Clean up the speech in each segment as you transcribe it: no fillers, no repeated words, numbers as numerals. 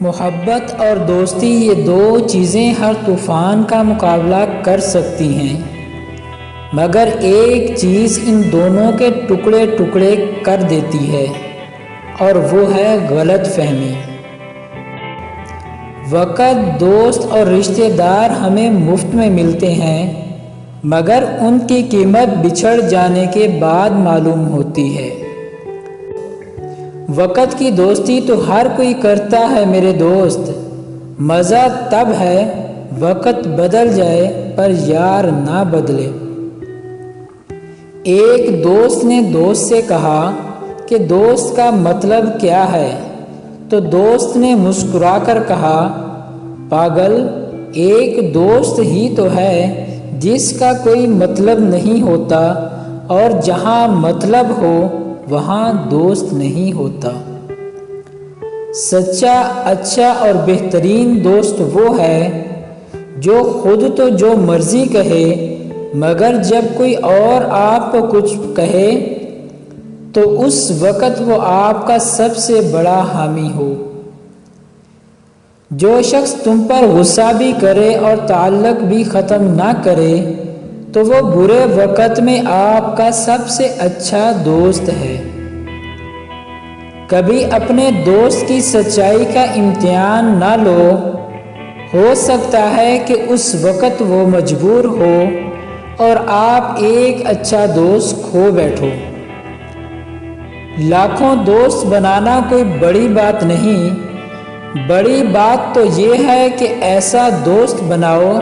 محبت اور دوستی یہ دو چیزیں ہر طوفان کا مقابلہ کر سکتی ہیں، مگر ایک چیز ان دونوں کے ٹکڑے ٹکڑے کر دیتی ہے اور وہ ہے غلط فہمی۔ وقت، دوست اور رشتہ دار ہمیں مفت میں ملتے ہیں، مگر ان کی قیمت بچھڑ جانے کے بعد معلوم ہوتی ہے۔ وقت کی دوستی تو ہر کوئی کرتا ہے میرے دوست، مزہ تب ہے وقت بدل جائے پر یار نہ بدلے۔ ایک دوست نے دوست سے کہا کہ دوست کا مطلب کیا ہے؟ تو دوست نے مسکرا کر کہا، پاگل، ایک دوست ہی تو ہے جس کا کوئی مطلب نہیں ہوتا، اور جہاں مطلب ہو وہاں دوست نہیں ہوتا۔ سچا، اچھا اور بہترین دوست وہ ہے جو خود تو جو مرضی کہے، مگر جب کوئی اور آپ کو کچھ کہے تو اس وقت وہ آپ کا سب سے بڑا حامی ہو۔ جو شخص تم پر غصہ بھی کرے اور تعلق بھی ختم نہ کرے تو وہ برے وقت میں آپ کا سب سے اچھا دوست ہے۔ کبھی اپنے دوست کی سچائی کا امتحان نہ لو، ہو سکتا ہے کہ اس وقت وہ مجبور ہو اور آپ ایک اچھا دوست کھو بیٹھو۔ لاکھوں دوست بنانا کوئی بڑی بات نہیں، بڑی بات تو یہ ہے کہ ایسا دوست بناؤ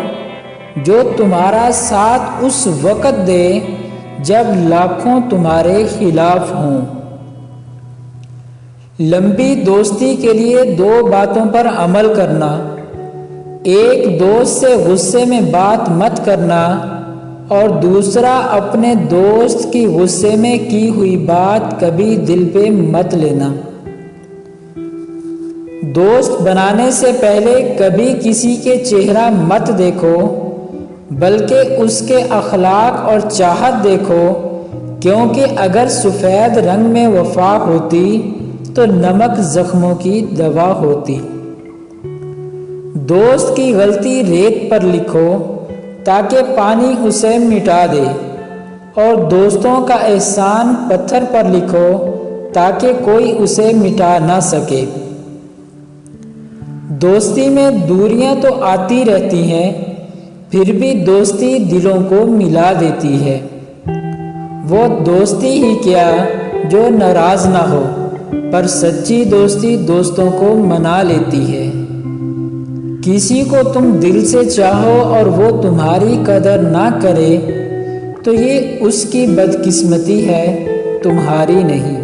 جو تمہارا ساتھ اس وقت دے جب لاکھوں تمہارے خلاف ہوں۔ لمبی دوستی کے لیے دو باتوں پر عمل کرنا: ایک دوست سے غصے میں بات مت کرنا، اور دوسرا اپنے دوست کی غصے میں کی ہوئی بات کبھی دل پہ مت لینا۔ دوست بنانے سے پہلے کبھی کسی کے چہرہ مت دیکھو، بلکہ اس کے اخلاق اور چاہت دیکھو، کیونکہ اگر سفید رنگ میں وفا ہوتی تو نمک زخموں کی دوا ہوتی۔ دوست کی غلطی ریت پر لکھو تاکہ پانی اسے مٹا دے، اور دوستوں کا احسان پتھر پر لکھو تاکہ کوئی اسے مٹا نہ سکے۔ دوستی میں دوریاں تو آتی رہتی ہیں، پھر بھی دوستی دلوں کو ملا دیتی ہے۔ وہ دوستی ہی کیا جو ناراض نہ ہو، پر سچی دوستی دوستوں کو منا لیتی ہے۔ کسی کو تم دل سے چاہو اور وہ تمہاری قدر نہ کرے تو یہ اس کی بدقسمتی ہے، تمہاری نہیں۔